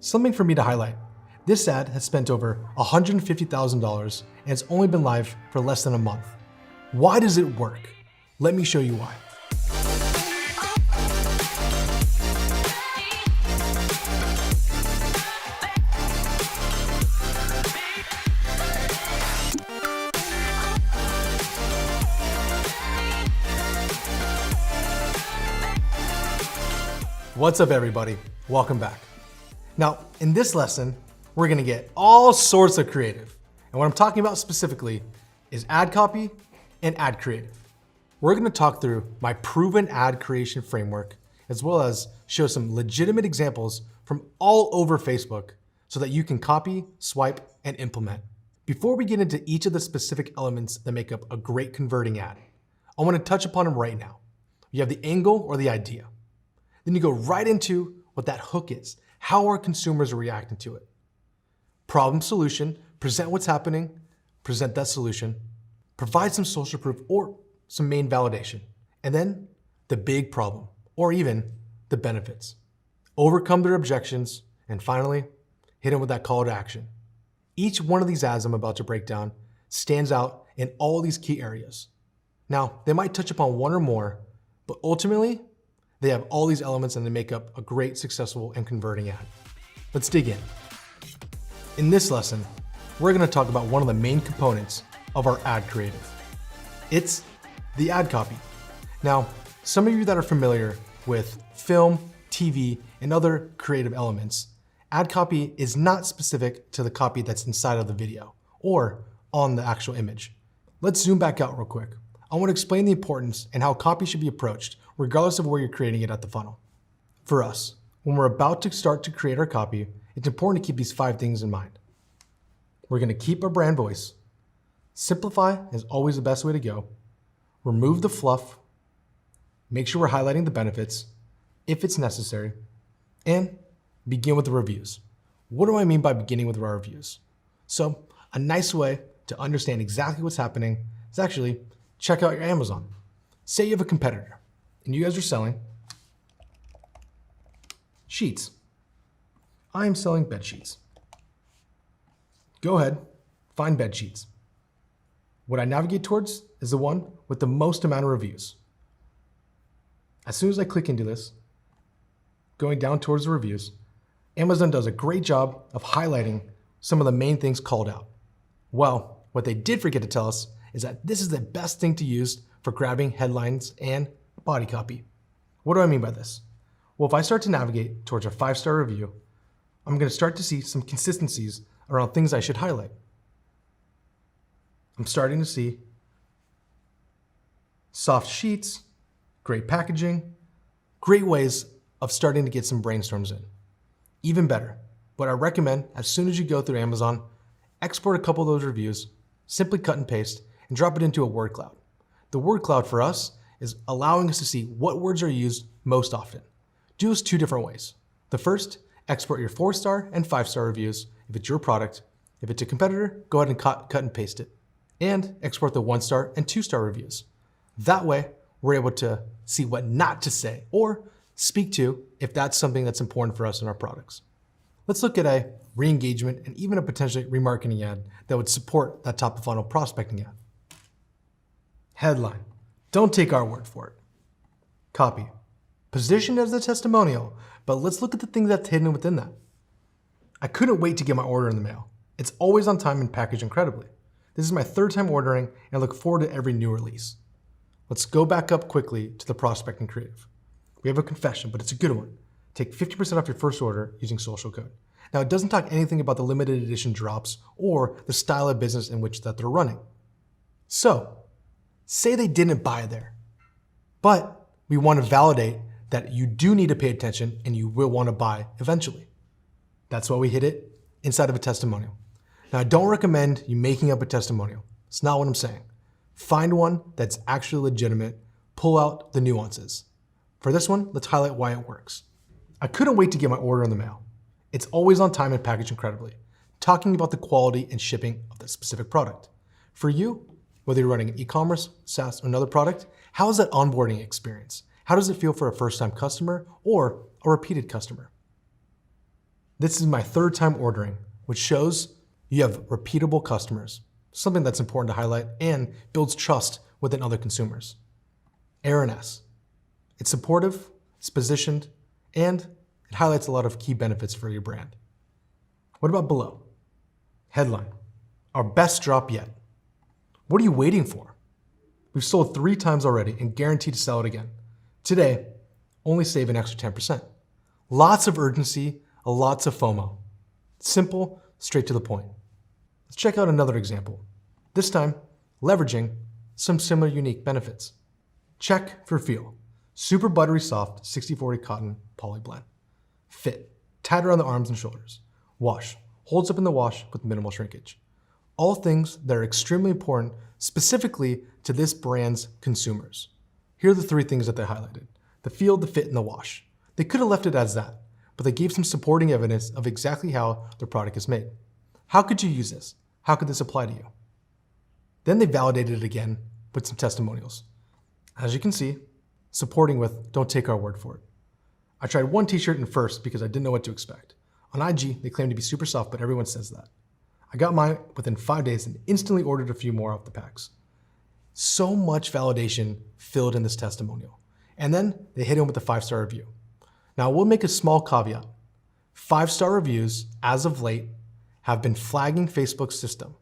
Something for me to highlight. This ad has spent over $150,000 and it's only been live for less than a month. Why does it work? Let me show you why. What's up, everybody? Welcome back. Now, in this lesson, we're gonna get all sorts of creative. And what I'm talking about specifically is ad copy and ad creative. We're gonna talk through my proven ad creation framework, as well as show some legitimate examples from all over Facebook so that you can copy, swipe, and implement. Before we get into each of the specific elements that make up a great converting ad, I wanna touch upon them right now. You have the angle or the idea. Then you go right into what that hook is, how our consumers are reacting to it. Problem solution, present what's happening, present that solution, provide some social proof or some main validation, and then the big problem, or even the benefits. Overcome their objections, and finally, hit them with that call to action. Each one of these ads I'm about to break down stands out in all these key areas. Now, they might touch upon one or more, but ultimately, they have all these elements and they make up a great, successful, and converting ad. Let's dig in. In this lesson, we're gonna talk about one of the main components of our ad creative. It's the ad copy. Now, some of you that are familiar with film, TV, and other creative elements, ad copy is not specific to the copy that's inside of the video or on the actual image. Let's zoom back out real quick. I want to explain the importance and how copy should be approached regardless of where you're creating it at the funnel. For us, when we're about to start to create our copy, it's important to keep these 5 things in mind. We're going to keep our brand voice. Simplify is always the best way to go. Remove the fluff. Make sure we're highlighting the benefits if it's necessary. And begin with the reviews. What do I mean by beginning with our reviews? So a nice way to understand exactly what's happening is actually check out your Amazon. Say you have a competitor and you guys are selling sheets. I am selling bed sheets. Go ahead, find bed sheets. What I navigate towards is the one with the most amount of reviews. As soon as I click into this, going down towards the reviews, Amazon does a great job of highlighting some of the main things called out. Well, what they did forget to tell us is that this is the best thing to use for grabbing headlines and body copy. What do I mean by this? Well, if I start to navigate towards a 5-star review, I'm going to start to see some consistencies around things I should highlight. I'm starting to see soft sheets, great packaging, great ways of starting to get some brainstorms in. Even better, what I recommend as soon as you go through Amazon, export a couple of those reviews, simply cut and paste, and drop it into a word cloud. The word cloud for us is allowing us to see what words are used most often. Do this 2 different ways. The first, export your 4-star and 5-star reviews if it's your product. If it's a competitor, go ahead and cut and paste it. And export the 1-star and 2-star reviews. That way, we're able to see what not to say or speak to if that's something that's important for us in our products. Let's look at a re-engagement and even a potentially remarketing ad that would support that top of funnel prospecting ad. Headline, don't take our word for it. Copy, positioned as a testimonial, but let's look at the things that's hidden within that. I couldn't wait to get my order in the mail. It's always on time and packaged incredibly. This is my 3rd time ordering and I look forward to every new release. Let's go back up quickly to the prospecting creative. We have a confession, but it's a good one. Take 50% off your first order using social code. Now, it doesn't talk anything about the limited edition drops or the style of business in which that they're running. So, say they didn't buy there, but we want to validate that you do need to pay attention and you will want to buy eventually. That's why we hit it inside of a testimonial. Now, I don't recommend you making up a testimonial. It's not what I'm saying. Find one that's actually legitimate, pull out the nuances. For this one, let's highlight why it works. I couldn't wait to get my order in the mail. It's always on time and packaged incredibly, talking about the quality and shipping of that specific product. For you, whether you're running an e-commerce, SaaS, or another product, how is that onboarding experience? How does it feel for a first-time customer or a repeated customer? This is my third time ordering, which shows you have repeatable customers, something that's important to highlight and builds trust within other consumers. S. It's supportive, it's positioned, and it highlights a lot of key benefits for your brand. What about below? Headline, our best drop yet. What are you waiting for? We've sold 3 times already and guaranteed to sell it again. Today, only save an extra 10%. Lots of urgency, lots of FOMO. Simple, straight to the point. Let's check out another example. This time, leveraging some similar unique benefits. Check for feel. Super buttery soft 60/40 cotton poly blend. Fit, tight around the arms and shoulders. Wash, holds up in the wash with minimal shrinkage. All things that are extremely important specifically to this brand's consumers. Here are the 3 things that they highlighted: the feel, the fit, and the wash. They could have left it as that, but they gave some supporting evidence of exactly how their product is made. How could you use this? How could this apply to you? Then they validated it again with some testimonials. As you can see, supporting with "don't take our word for it." I tried one t-shirt in first because I didn't know what to expect. On IG, they claim to be super soft, but everyone says that. I got mine within 5 days and instantly ordered a few more off the packs. So much validation filled in this testimonial. And then they hit him with a 5-star review. Now we'll make a small caveat. 5-star reviews, as of late, have been flagging Facebook's system.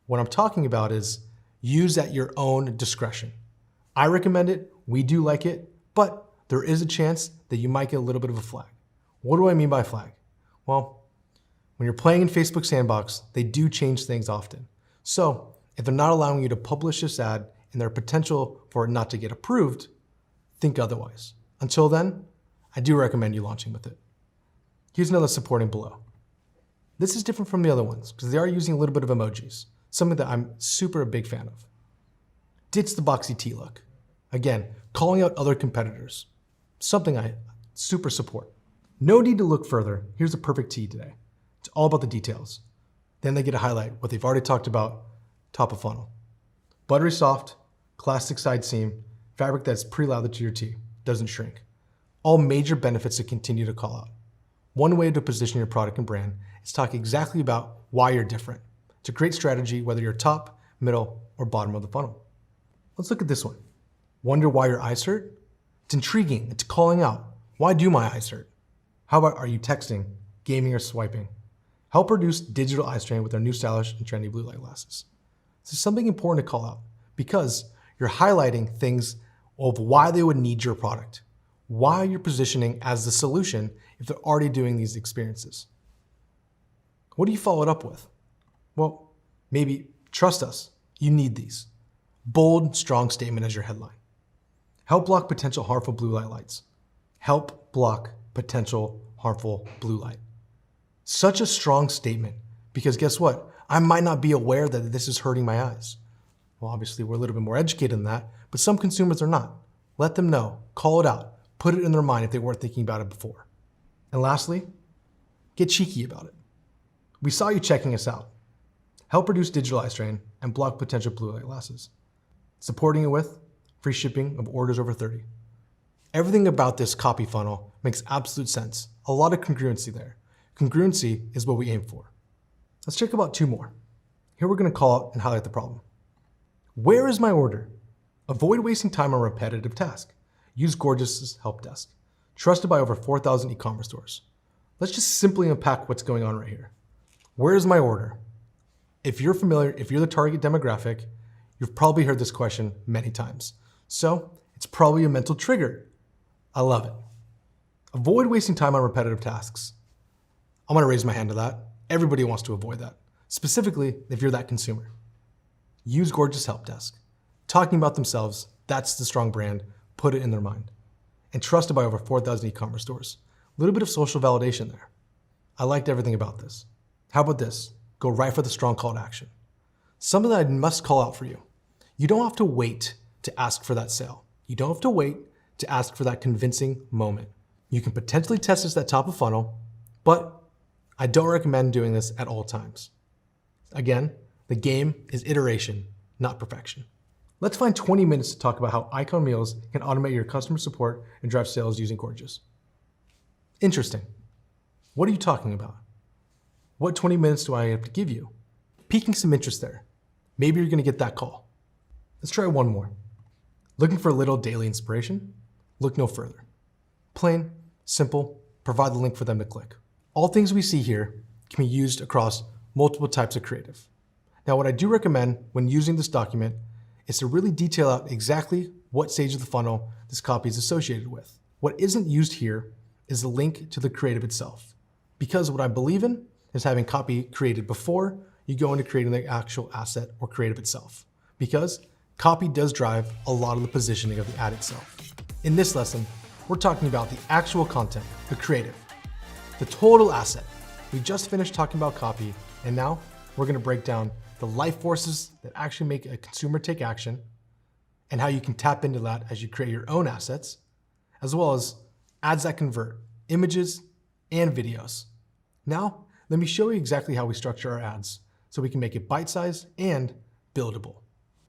What I'm talking about is use at your own discretion. I recommend it, we do like it, but there is a chance that you might get a little bit of a flag. What do I mean by flag? Well, when you're playing in Facebook Sandbox, they do change things often. So if they're not allowing you to publish this ad and there's potential for it not to get approved, think otherwise. Until then, I do recommend you launching with it. Here's another supporting below. This is different from the other ones because they are using a little bit of emojis, something that I'm super a big fan of. Ditch the boxy tee look. Again, calling out other competitors, something I super support. No need to look further. Here's a perfect tee today. It's all about the details. Then they get to highlight what they've already talked about, top of funnel. Buttery soft, classic side seam, fabric that's pre-lathered to your tee, doesn't shrink. All major benefits to continue to call out. One way to position your product and brand is talk exactly about why you're different. It's a great strategy whether you're top, middle, or bottom of the funnel. Let's look at this one. Wonder why your eyes hurt? It's intriguing. It's calling out. Why do my eyes hurt? How about are you texting, gaming, or swiping? Help reduce digital eye strain with our new stylish and trendy blue light glasses. This is something important to call out because you're highlighting things of why they would need your product, why you're positioning as the solution if they're already doing these experiences. What do you follow it up with? Well, maybe trust us, you need these. Bold, strong statement as your headline. Help block potential harmful blue light lights. Help block potential harmful blue light. Such a strong statement because guess what? I might not be aware that this is hurting my eyes. Well, obviously we're a little bit more educated than that, but some consumers are not. Let them know, call it out, put it in their mind if they weren't thinking about it before. And lastly, get cheeky about it. We saw you checking us out. Help reduce digital eye strain and block potential blue light glasses. Supporting it with free shipping of orders over 30. Everything about this copy funnel makes absolute sense. A lot of congruency there. Congruency is what we aim for. Let's check about 2 more. Here we're going to call out and highlight the problem. Where is my order? Avoid wasting time on repetitive tasks. Use Gorgeous's help desk. Trusted by over 4,000 e-commerce stores. Let's just simply unpack what's going on right here. Where is my order? If you're familiar, if you're the target demographic, you've probably heard this question many times. So it's probably a mental trigger. I love it. Avoid wasting time on repetitive tasks. I'm going to raise my hand to that. Everybody wants to avoid that, specifically if you're that consumer. Use Gorgeous Help Desk. Talking about themselves, that's the strong brand, put it in their mind. And trusted by over 4,000 e-commerce stores. A little bit of social validation there. I liked everything about this. How about this? Go right for the strong call to action. Something that I must call out for you. You don't have to wait to ask for that sale. You don't have to wait to ask for that convincing moment. You can potentially test this at top of funnel, but I don't recommend doing this at all times. Again, the game is iteration, not perfection. Let's find 20 minutes to talk about how Icon Meals can automate your customer support and drive sales using Gorgeous. Interesting. What are you talking about? What 20 minutes do I have to give you? Piquing some interest there. Maybe you're gonna get that call. Let's try one more. Looking for a little daily inspiration? Look no further. Plain, simple, provide the link for them to click. All things we see here can be used across multiple types of creative. Now, what I do recommend when using this document is to really detail out exactly what stage of the funnel this copy is associated with. What isn't used here is the link to the creative itself, because what I believe in is having copy created before you go into creating the actual asset or creative itself, because copy does drive a lot of the positioning of the ad itself. In this lesson, we're talking about the actual content, the creative, the total asset. We just finished talking about copy, and now we're gonna break down the life forces that actually make a consumer take action and how you can tap into that as you create your own assets, as well as ads that convert, images and videos. Now, let me show you exactly how we structure our ads so we can make it bite-sized and buildable.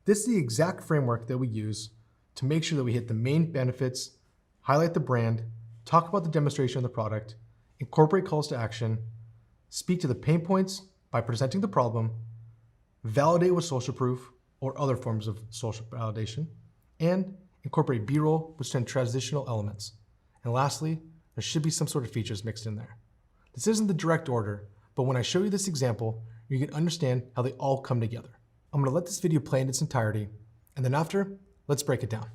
This is the exact framework that we use to make sure that we hit the main benefits, highlight the brand, talk about the demonstration of the product, incorporate calls to action, speak to the pain points by presenting the problem, validate with social proof or other forms of social validation, and incorporate B-roll with some transitional elements. And lastly, there should be some sort of features mixed in there. This isn't the direct order, but when I show you this example, you can understand how they all come together. I'm gonna let this video play in its entirety, and then after, let's break it down.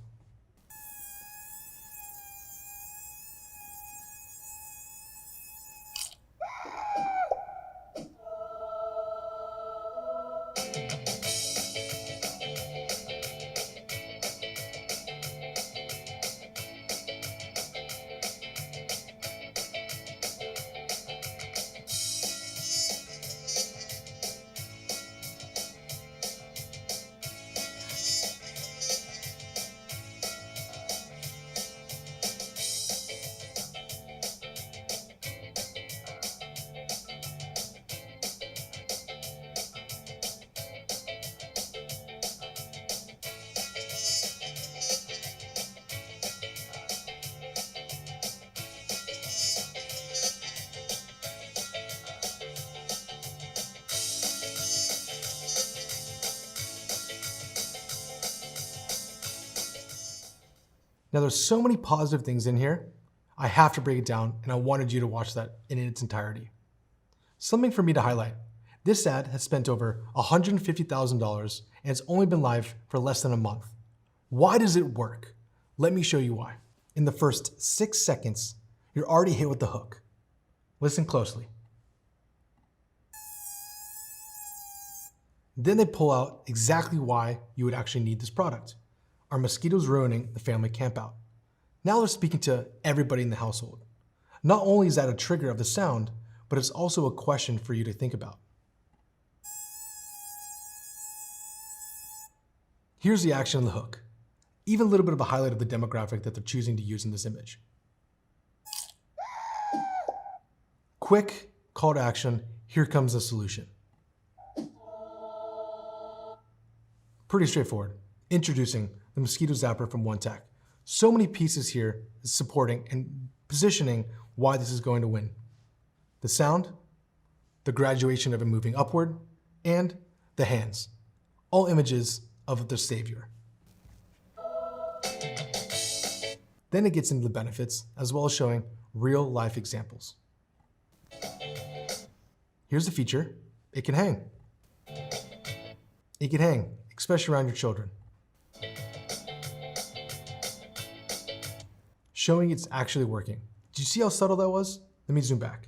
Now there's so many positive things in here, I have to break it down, and I wanted you to watch that in its entirety. Something for me to highlight. This ad has spent over $150,000 and it's only been live for less than a month. Why does it work? Let me show you why. In the first 6 seconds, you're already hit with the hook. Listen closely. Then they pull out exactly why you would actually need this product. Are mosquitoes ruining the family campout? Now they're speaking to everybody in the household. Not only is that a trigger of the sound, but it's also a question for you to think about. Here's the action on the hook. Even a little bit of a highlight of the demographic that they're choosing to use in this image. Quick call to action, here comes the solution. Pretty straightforward. Introducing the mosquito zapper from OneTech. So many pieces here supporting and positioning why this is going to win. The sound, the graduation of it moving upward, and the hands. All images of the savior. Then it gets into the benefits, as well as showing real life examples. Here's the feature. It can hang. It can hang, especially around your children. Showing it's actually working. Did you see how subtle that was? Let me zoom back.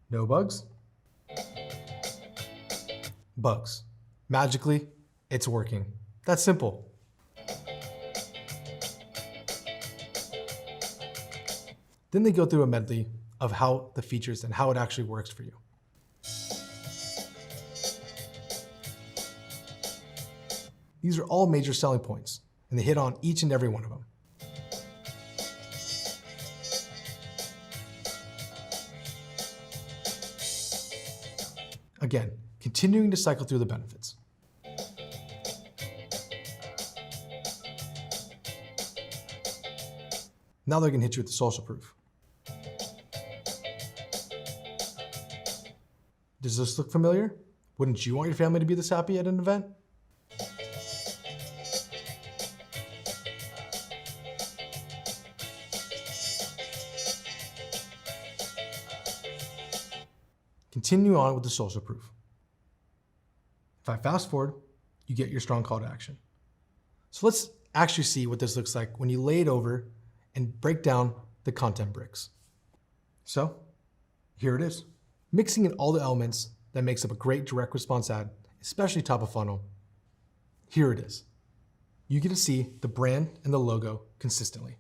No bugs? Bugs. Magically, it's working. That's simple. Then they go through a medley of how the features and how it actually works for you. These are all major selling points, and they hit on each and every one of them. Again, continuing to cycle through the benefits. Now they're going to hit you with the social proof. Does this look familiar? Wouldn't you want your family to be this happy at an event? Continue on with the social proof. If I fast forward, you get your strong call to action. So let's actually see what this looks like when you lay it over and break down the content bricks. So here it is. Mixing in all the elements that makes up a great direct response ad, especially top of funnel. Here it is. You get to see the brand and the logo consistently.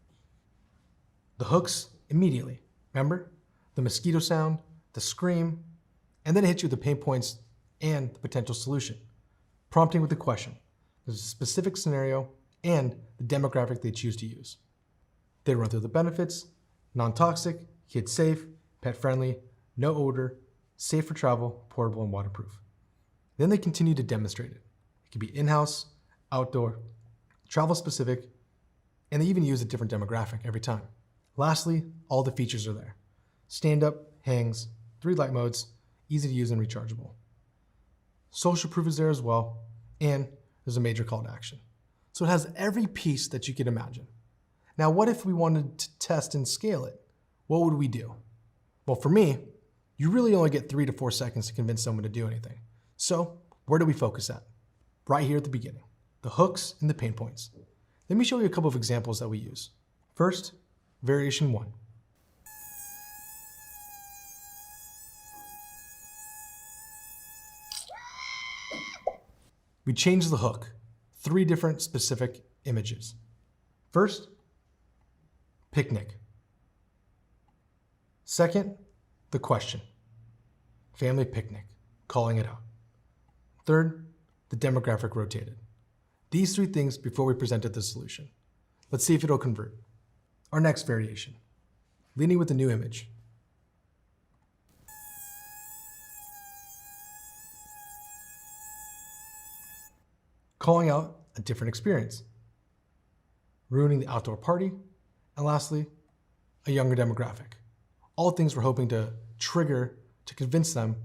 The hooks immediately. Remember? The mosquito sound, the scream, and then it hits you with the pain points and the potential solution. Prompting with the question. There's a specific scenario and the demographic they choose to use. They run through the benefits: non-toxic, kid-safe, pet-friendly, no odor, safe for travel, portable, and waterproof. Then they continue to demonstrate it. It can be in-house, outdoor, travel-specific, and they even use a different demographic every time. Lastly, all the features are there. Stand-up, hangs, 3 light modes, easy to use and rechargeable. Social proof is there as well, and there's a major call to action. So it has every piece that you could imagine. Now, what if we wanted to test and scale it? What would we do? Well, for me, you really only get 3 to 4 seconds to convince someone to do anything. So where do we focus at? Right here at the beginning, the hooks and the pain points. Let me show you a couple of examples that we use. First, variation 1. We change the hook, 3 different specific images. First, picnic. Second, the question, family picnic, calling it out. Third, the demographic rotated. These 3 things before we presented the solution. Let's see if it'll convert. Our next variation, leading with the new image. Calling out a different experience, ruining the outdoor party, and lastly, a younger demographic. All things we're hoping to trigger to convince them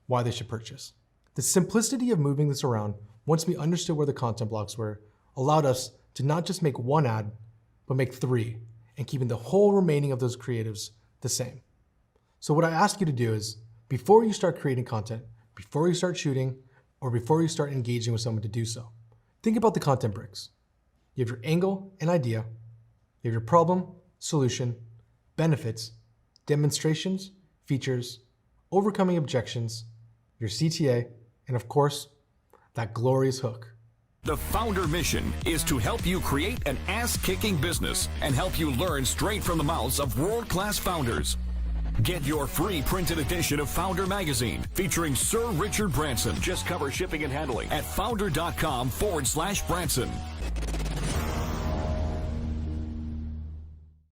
why they should purchase. The simplicity of moving this around, once we understood where the content blocks were, allowed us to not just make 1 ad, but make 3, and keeping the whole remaining of those creatives the same. So what I ask you to do is, before you start creating content, before you start shooting, or before you start engaging with someone to do so, think about the content bricks. You have your angle and idea, you have your problem, solution, benefits, demonstrations, features, overcoming objections, your CTA, and of course, that glorious hook. The Founder mission is to help you create an ass-kicking business and help you learn straight from the mouths of world-class founders. Get your free printed edition of Founder Magazine featuring Sir Richard Branson. Just cover shipping and handling at founder.com/Branson.